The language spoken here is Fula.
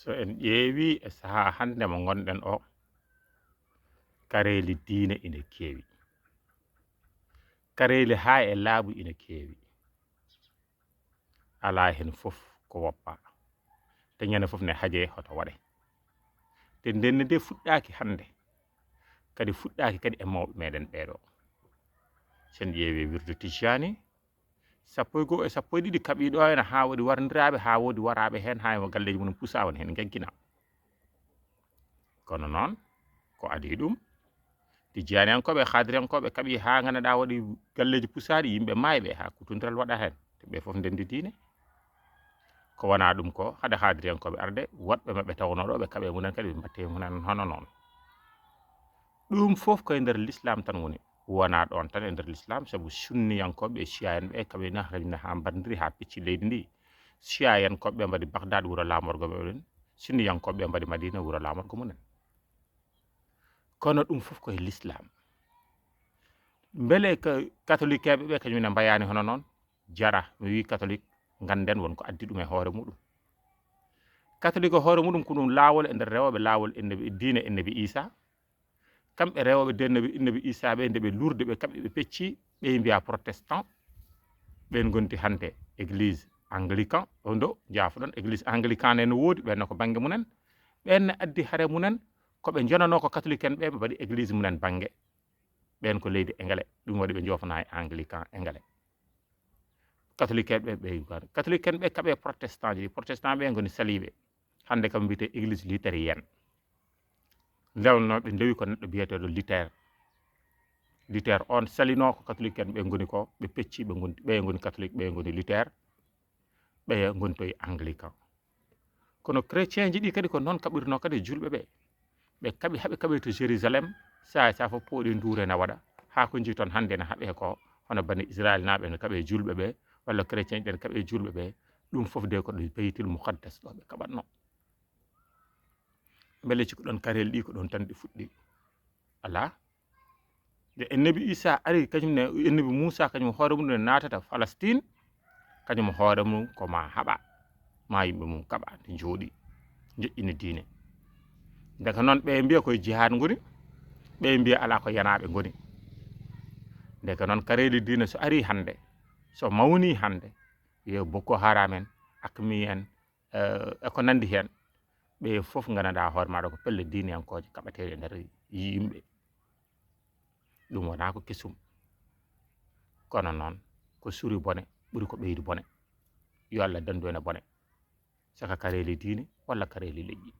so en ƴeewi e saha hande mo gonɗen o kareli diine ina keewi kareli ha e laaɓu ina keewi ala hen fof ko woppa te ñande fof ne haaje hoto waɗe te ndenne nde fuɗɗaki hande kadi fuɗɗaki kadi e mawɓe meɗen ɓeɗo sen ƴeewi wirdu tijani sappo e goho e sappo e ɗiɗi kaɓiɗo hen ha waɗi wardiraɓe ha wodi waraɓe hen ha e galleji mumen pusa won hen gaggina kono noon ko adi ɗum tijaniyankoɓe hadiriyankoɓe kaaɓi ha ganduɗa waɗi galleji pusaɗi yimɓe mayɓe ha kutodiral waɗa hen te ɓe foof ndendi diine ko wona ɗum ko haade hadiriyankoɓe arde woɗɓe mabɓe tawnoɗo ɓe kaaɓe munen kadi ɓe batte munen hono noon ɗum foof koye nder l'islam tan woni wona ɗon tan e nder l'islam saabu sunniyankoɓe e chia en ɓe kaaɓe nahani ha bandiri ha picci leydi ndi chia en koɓe mbaɗi bagdad wuuro lamorgo mumen sunniyankoɓe mbaɗi madina wuuro lamorgo mumen kono ɗum foof koye l'islam beele ko catholique ɓe kañumne mbayani hono noon jara mi wi catholique ganden wonko addi ɗum e hoore muɗum catholique o hoore muɗum ko ɗum lawol e nder rewoɓe lawol diine ennebi Isa kamɓe rewoɓe ennebi Isa ɓe nde ɓe lurde ɓe kamɓe ɓe pecci ɓe mbiya protestant ɓen gonti hande église anglican ondo jafoɗon église anglican ne woodi ɓenne ko banggue munen ɓenne addi haare munen koɓe jonano ko catholique en ɓe ɓe mbaɗi église munen banggue ɓen ko leydi Engale ɗum waɗi ɓe jofana e anglican Engale catholique en ɓe catholique en ɓe kaaɓe protestant ji protestant ɓe goni saliɓe hande kam mbiyete église luthérienne lewnoɓe ndewi ko neɗɗo biyeteɗo Luther on salino ko catholique en ɓe goni ko ɓe pecci ɓe goni catholique ɓe goni Luther ɓe gontoye anglican kono chrétien ji ɗi kadi ko noon kaɓirno kadi julɓe ɓe kaaɓi haaɓe kaaɓe to Jérusalem sa fof pooɗi duure ne waɗa ha ko jii toon hande ne haaɓe ko hono bani Israël naɓe ne kaaɓe julɓe ɓe walla chrétien ƴen kaaɓe julɓe ɓe ɗum foof de ko ɗo baytil mukaddas ɗo ɓe kaɓatno beele cikku ɗon karel ɗi ko ɗon tan ɗi fuɗɗi ala nde ennebi Isa ari kañumne ennebi Moussa kañum hoore mum ne natata Palestine kañum hoore mum ko ma haaɓa ma yimɓe mum kaɓa nde jooɗi joƴƴini diine daga noon ɓe mbiya koye jihad goni ɓe mbiya ala ko yanaɓe goni daga noon kareli diine so ari hande so mawni hande yo Boko Haram en AQMI en eko nandi hen ɓe foof gandanɗa hoore maɗa ko pelle diiniyankoje kaɓateɗe nder yimɓe ɗum wona ko kesum kono noon ko suuri bone ɓuuri ko ɓeydi bone yo Allah dandu en e bone saka kareli diine walla kareli leƴƴi